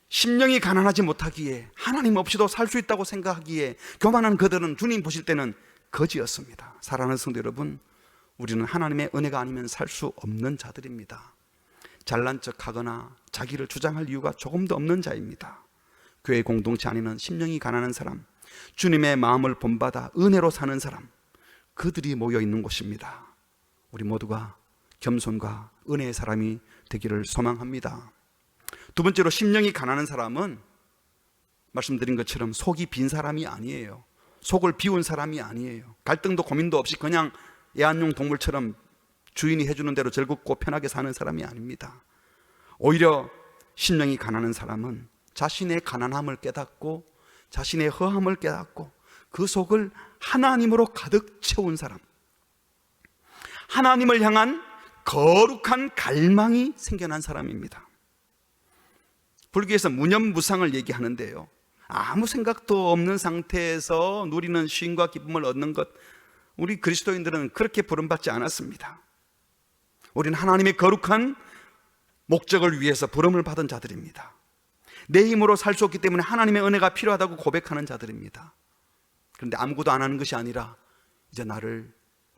심령이 가난하지 못하기에, 하나님 없이도 살 수 있다고 생각하기에 교만한 그들은 주님 보실 때는 거지였습니다. 사랑하는 성도 여러분, 우리는 하나님의 은혜가 아니면 살 수 없는 자들입니다. 잘난 척하거나 자기를 주장할 이유가 조금도 없는 자입니다. 교회 공동체 안에는 심령이 가난한 사람, 주님의 마음을 본받아 은혜로 사는 사람, 그들이 모여 있는 곳입니다. 우리 모두가 겸손과 은혜의 사람이 되기를 소망합니다. 두 번째로, 심령이 가난한 사람은 말씀드린 것처럼 속이 빈 사람이 아니에요. 속을 비운 사람이 아니에요. 갈등도 고민도 없이 그냥 애완용 동물처럼 주인이 해주는 대로 즐겁고 편하게 사는 사람이 아닙니다. 오히려 심령이 가난한 사람은 자신의 가난함을 깨닫고 자신의 허함을 깨닫고 그 속을 하나님으로 가득 채운 사람, 하나님을 향한 거룩한 갈망이 생겨난 사람입니다. 불교에서 무념무상을 얘기하는데요, 아무 생각도 없는 상태에서 누리는 쉼과 기쁨을 얻는 것, 우리 그리스도인들은 그렇게 부름받지 않았습니다. 우리는 하나님의 거룩한 목적을 위해서 부름을 받은 자들입니다. 내 힘으로 살 수 없기 때문에 하나님의 은혜가 필요하다고 고백하는 자들입니다. 그런데 아무것도 안 하는 것이 아니라 이제 나를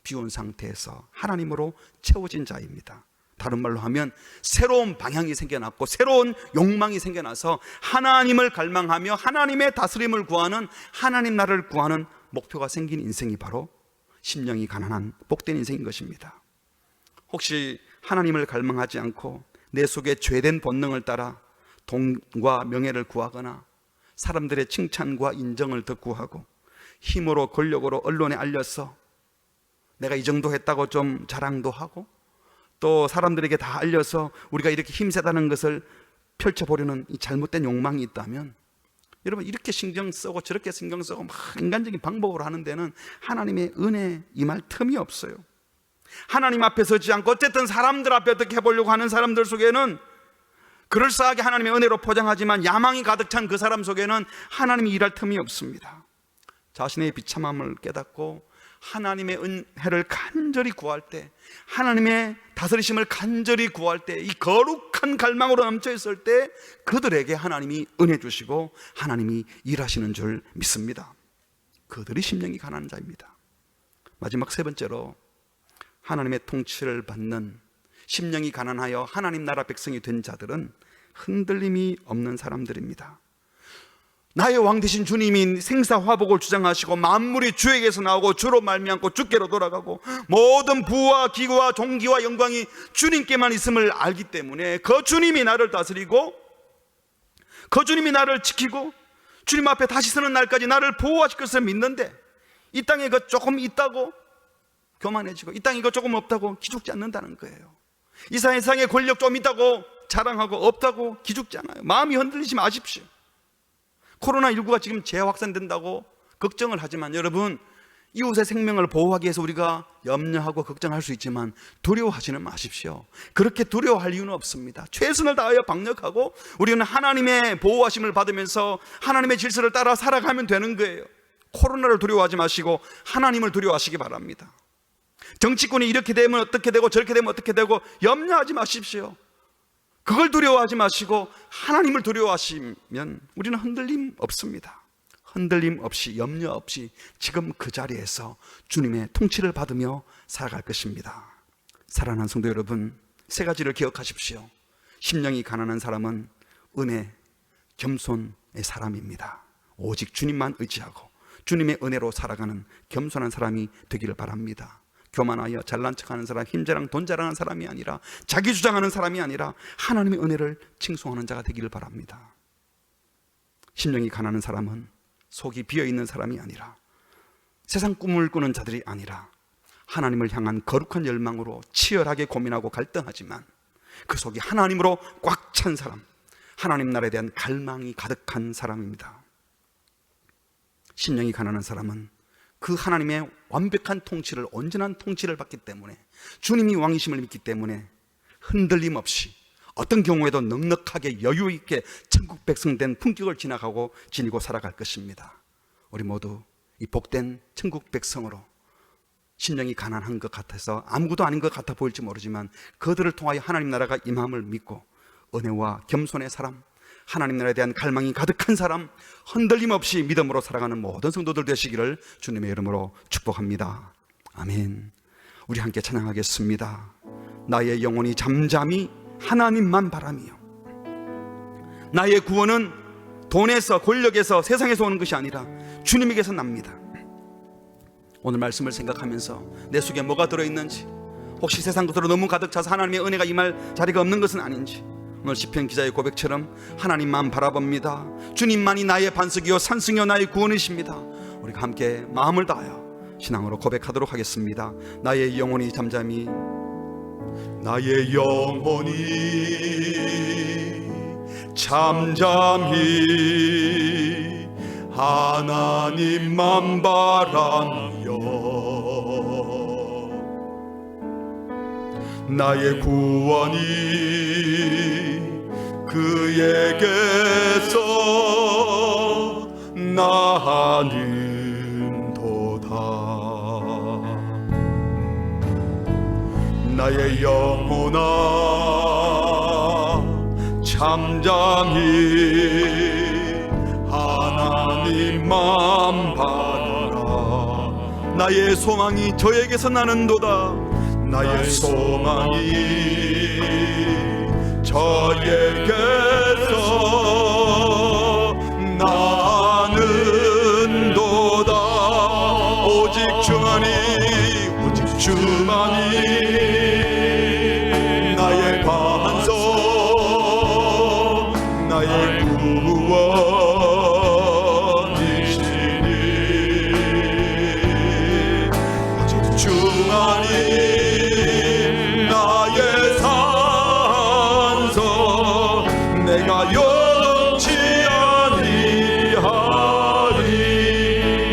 비운 상태에서 하나님으로 채워진 자입니다. 다른 말로 하면 새로운 방향이 생겨났고 새로운 욕망이 생겨나서 하나님을 갈망하며 하나님의 다스림을 구하는, 하나님 나라를 구하는 목표가 생긴 인생이 바로 심령이 가난한 복된 인생인 것입니다. 혹시 하나님을 갈망하지 않고 내 속에 죄된 본능을 따라 돈과 명예를 구하거나 사람들의 칭찬과 인정을 더 구하고 힘으로 권력으로 언론에 알려서 내가 이 정도 했다고 좀 자랑도 하고 또 사람들에게 다 알려서 우리가 이렇게 힘세다는 것을 펼쳐보려는 이 잘못된 욕망이 있다면, 여러분, 이렇게 신경 쓰고 저렇게 신경 쓰고 막 인간적인 방법으로 하는 데는 하나님의 은혜 임할 틈이 없어요. 하나님 앞에 서지 않고 어쨌든 사람들 앞에 어떻게 해보려고 하는 사람들 속에는, 그럴싸하게 하나님의 은혜로 포장하지만 야망이 가득 찬 그 사람 속에는 하나님이 일할 틈이 없습니다. 자신의 비참함을 깨닫고 하나님의 은혜를 간절히 구할 때, 하나님의 다스리심을 간절히 구할 때, 이 거룩한 갈망으로 넘쳐 있을 때 그들에게 하나님이 은혜 주시고 하나님이 일하시는 줄 믿습니다. 그들이 심령이 가난한 자입니다. 마지막 세 번째로, 하나님의 통치를 받는 심령이 가난하여 하나님 나라 백성이 된 자들은 흔들림이 없는 사람들입니다. 나의 왕 되신 주님이 생사화복을 주장하시고 만물이 주에게서 나오고 주로 말미암고 주께로 돌아가고 모든 부와 기구와 존귀와 영광이 주님께만 있음을 알기 때문에 그 주님이 나를 다스리고 그 주님이 나를 지키고 주님 앞에 다시 서는 날까지 나를 보호하실 것을 믿는데, 이 땅에 그 조금 있다고 교만해지고 이 땅에 이거 조금 없다고 기죽지 않는다는 거예요. 이 세상에 권력 좀 있다고 자랑하고 없다고 기죽지 않아요. 마음이 흔들리지 마십시오. 코로나19가 지금 재확산된다고 걱정을 하지만, 여러분, 이웃의 생명을 보호하기 위해서 우리가 염려하고 걱정할 수 있지만 두려워하지는 마십시오. 그렇게 두려워할 이유는 없습니다. 최선을 다하여 방역하고 우리는 하나님의 보호하심을 받으면서 하나님의 질서를 따라 살아가면 되는 거예요. 코로나를 두려워하지 마시고 하나님을 두려워하시기 바랍니다. 정치권이 이렇게 되면 어떻게 되고 저렇게 되면 어떻게 되고 염려하지 마십시오. 그걸 두려워하지 마시고 하나님을 두려워하시면 우리는 흔들림 없습니다. 흔들림 없이, 염려 없이 지금 그 자리에서 주님의 통치를 받으며 살아갈 것입니다. 사랑하는 성도 여러분, 세 가지를 기억하십시오. 심령이 가난한 사람은 은혜, 겸손의 사람입니다. 오직 주님만 의지하고 주님의 은혜로 살아가는 겸손한 사람이 되기를 바랍니다. 교만하여 잘난 척하는 사람, 힘자랑 돈 자랑하는 사람이 아니라, 자기 주장하는 사람이 아니라 하나님의 은혜를 칭송하는 자가 되기를 바랍니다. 심령이 가난한 사람은 속이 비어있는 사람이 아니라, 세상 꿈을 꾸는 자들이 아니라 하나님을 향한 거룩한 열망으로 치열하게 고민하고 갈등하지만 그 속이 하나님으로 꽉 찬 사람, 하나님 나라에 대한 갈망이 가득한 사람입니다. 심령이 가난한 사람은 그 하나님의 완벽한 통치를, 온전한 통치를 받기 때문에, 주님이 왕이심을 믿기 때문에 흔들림 없이 어떤 경우에도 넉넉하게 여유 있게 천국 백성 된 품격을 지니고 살아갈 것입니다. 우리 모두 이 복된 천국 백성으로, 심령이 가난한 것 같아서 아무것도 아닌 것 같아 보일지 모르지만 그들을 통하여 하나님 나라가 임함을 믿고 은혜와 겸손의 사람, 하나님 나라에 대한 갈망이 가득한 사람, 흔들림 없이 믿음으로 살아가는 모든 성도들 되시기를 주님의 이름으로 축복합니다. 아멘. 우리 함께 찬양하겠습니다. 나의 영혼이 잠잠히 하나님만 바라며. 나의 구원은 돈에서, 권력에서, 세상에서 오는 것이 아니라 주님에게서 납니다. 오늘 말씀을 생각하면서 내 속에 뭐가 들어있는지, 혹시 세상 것으로 너무 가득 차서 하나님의 은혜가 임할 자리가 없는 것은 아닌지, 오늘 시편 기자의 고백처럼 하나님만 바라봅니다. 주님만이 나의 반석이요 산승이요 나의 구원이십니다. 우리가 함께 마음을 다하여 신앙으로 고백하도록 하겠습니다. 나의 영혼이 잠잠히, 나의 영혼이 잠잠히 하나님만 바라며 나의 구원이 그에게서 나는도다. 나의 영혼아 잠잠히 하나님만 바라라. 나의 소망이 저에게서 나는도다. 나의 소망이 저에게서 나는도다. 오직 주만이, 오직 주만이 나의 반석, 나의 구원이시니. 오직 주만이 나의 산석, 내가 영치 아니하리.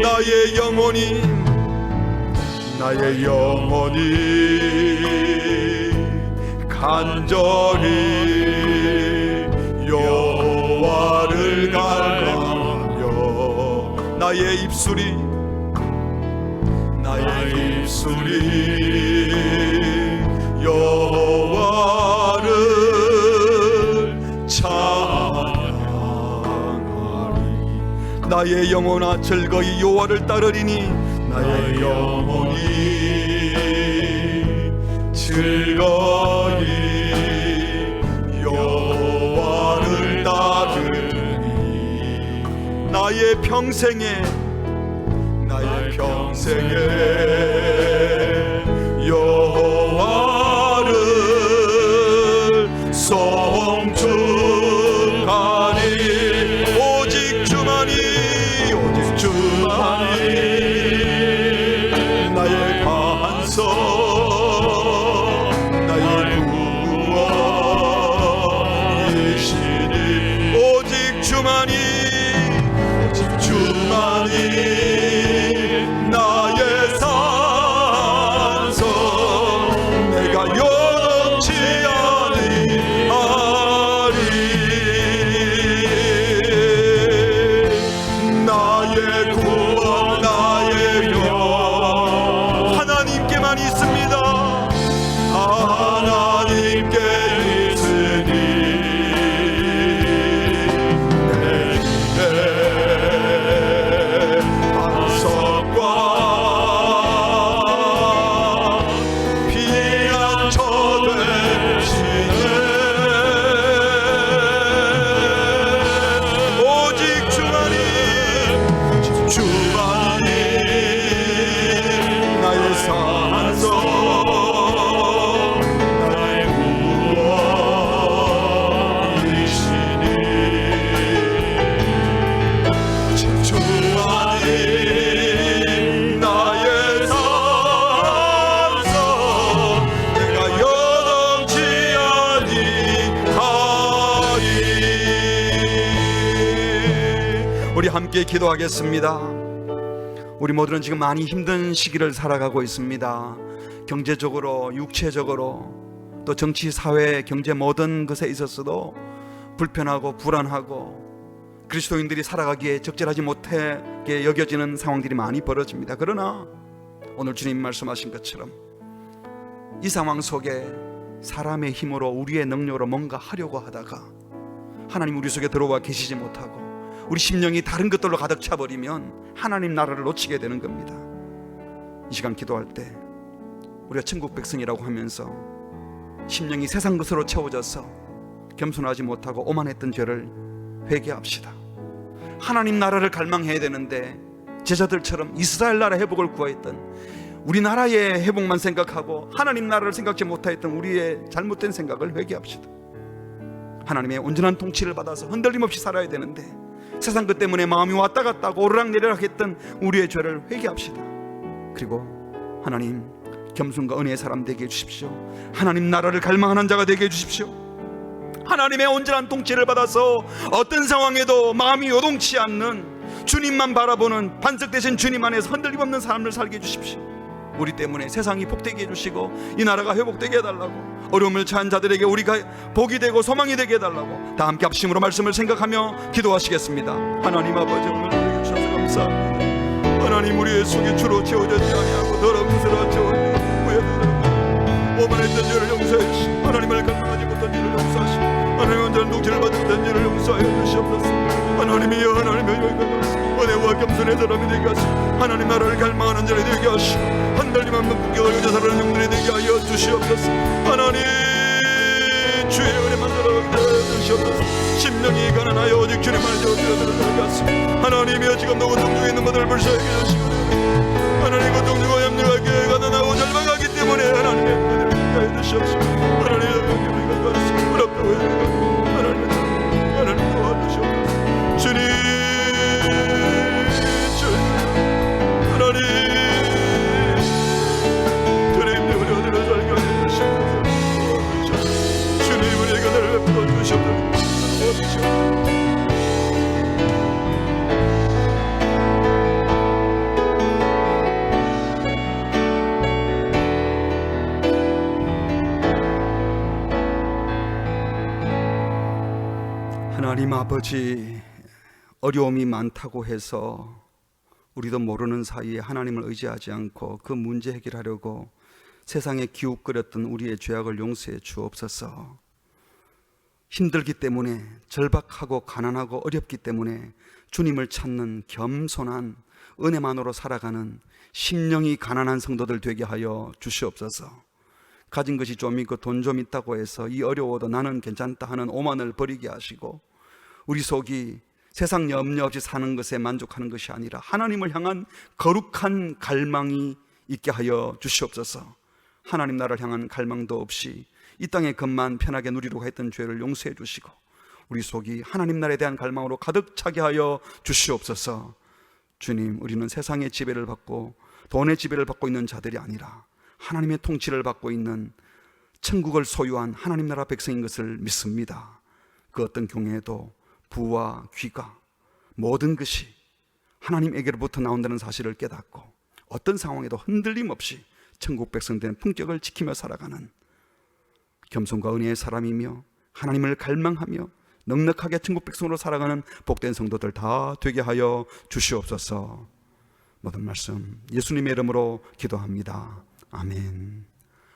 나의 영혼이, 나의 영혼이 간절히 여호와를 갈망하며 나의 입술이, 나의 입술이 여호와를 찬양하리. 나의 영혼아 즐거이 여호와를 따르리니. 나의 영혼이 즐거이 여호와를 따르니. 나의 평생에, 나의 평생에 여호와를 송축하니. 오직 주만이, 오직 주만이 나의 반석, 나의 구원이시니. 오직 주만이, 오직 주만이 나의 산석, 내가 영치 아니하리. 나의 구원, 나의 영 하나님께만 있습니다. 하나님께 있으니 내 힘의 반석과 피난처 되시네. 오직 주만이, 오직 주만이 나의 산석, 나의 구원이시니. 오직 주만이 나의 산석, 내가 영치 아니하리. 우리 함께 기도하겠습니다. 우리 모두는 지금 많이 힘든 시기를 살아가고 있습니다. 경제적으로, 육체적으로, 또 정치, 사회, 경제 모든 것에 있어서도 불편하고 불안하고 그리스도인들이 살아가기에 적절하지 못하게 여겨지는 상황들이 많이 벌어집니다. 그러나 오늘 주님 말씀하신 것처럼 이 상황 속에 사람의 힘으로, 우리의 능력으로 뭔가 하려고 하다가 하나님 우리 속에 들어와 계시지 못하고 우리 심령이 다른 것들로 가득 차버리면 하나님 나라를 놓치게 되는 겁니다. 이 시간 기도할 때 우리가 천국 백성이라고 하면서 심령이 세상 것으로 채워져서 겸손하지 못하고 오만했던 죄를 회개합시다. 하나님 나라를 갈망해야 되는데 제자들처럼 이스라엘 나라 회복을 구하였던, 우리나라의 회복만 생각하고 하나님 나라를 생각지 못하였던 우리의 잘못된 생각을 회개합시다. 하나님의 온전한 통치를 받아서 흔들림 없이 살아야 되는데 세상 것 때문에 마음이 왔다 갔다 하고 오르락내리락 했던 우리의 죄를 회개합시다. 그리고 하나님 겸손과 은혜의 사람 되게 해주십시오. 하나님 나라를 갈망하는 자가 되게 해주십시오. 하나님의 온전한 통치를 받아서 어떤 상황에도 마음이 요동치 않는, 주님만 바라보는, 반석되신 주님 안에서 흔들림 없는 삶을 살게 해주십시오. 우리 때문에 세상이 복되게 해주시고 이 나라가 회복되게 해달라고, 어려움을 처한 자들에게 우리가 복이 되고 소망이 되게 해달라고 다 함께 합심으로 말씀을 생각하며 기도하시겠습니다. 하나님 아버지, 오늘 우리에게 주셔서 감사합니다. 하나님, 우리의 속에 주로 채워지지 아니하고 더러운 것으로 채워지고 오만했던 죄를 용서해 주시고 하나님을 갈망하지 못한 죄를 용서하시고 하나님의 온전한 통치를 받았던 죄를 용서하여 주시옵소서. 하나님이여, 하나님이여, 은혜와 겸손의 사람이 되게 하시고 하나님 나라를 갈망하는 자들이 되게 하시고 흔들림 없는 풍경을 의지 살아가는 영들이 되게 하여 주시옵소서. 하나님, 주의 은혜만 살아가게 하여 주시옵소서. 심령이 가난하여 오직 주님만 되게 하시고 하나님이여, 지금 너무 동중에 있는 것들을 불쌍하게 하시고 하나님 그 동중과 염려하게 가난하고 절망하기 때문에 하나님의 은혜를 하여 주시옵소서. 하나님, 우리가 가슴 부럽다고 해요. 하나님 도와주시옵소서. 주님, 하나님 아버지, 어려움이 많다고 해서 우리도 모르는 사이에 하나님을 의지하지 않고 그 문제 해결하려고 세상에 기웃거렸던 우리의 죄악을 용서해 주옵소서. 힘들기 때문에, 절박하고 가난하고 어렵기 때문에 주님을 찾는 겸손한 은혜만으로 살아가는 심령이 가난한 성도들 되게 하여 주시옵소서. 가진 것이 좀 있고 돈 좀 있다고 해서 이 어려워도 나는 괜찮다 하는 오만을 버리게 하시고 우리 속이 세상 염려 없이 사는 것에 만족하는 것이 아니라 하나님을 향한 거룩한 갈망이 있게 하여 주시옵소서. 하나님 나라를 향한 갈망도 없이 이 땅의 것만 편하게 누리려고 했던 죄를 용서해 주시고 우리 속이 하나님 나라에 대한 갈망으로 가득 차게 하여 주시옵소서. 주님, 우리는 세상의 지배를 받고 돈의 지배를 받고 있는 자들이 아니라 하나님의 통치를 받고 있는 천국을 소유한 하나님 나라 백성인 것을 믿습니다. 그 어떤 경우에도 부와 귀가 모든 것이 하나님에게로부터 나온다는 사실을 깨닫고 어떤 상황에도 흔들림 없이 천국 백성 된 품격을 지키며 살아가는 겸손과 은혜의 사람이며 하나님을 갈망하며 넉넉하게 천국 백성으로 살아가는 복된 성도들 다 되게 하여 주시옵소서. 모든 말씀 예수님의 이름으로 기도합니다. 아멘.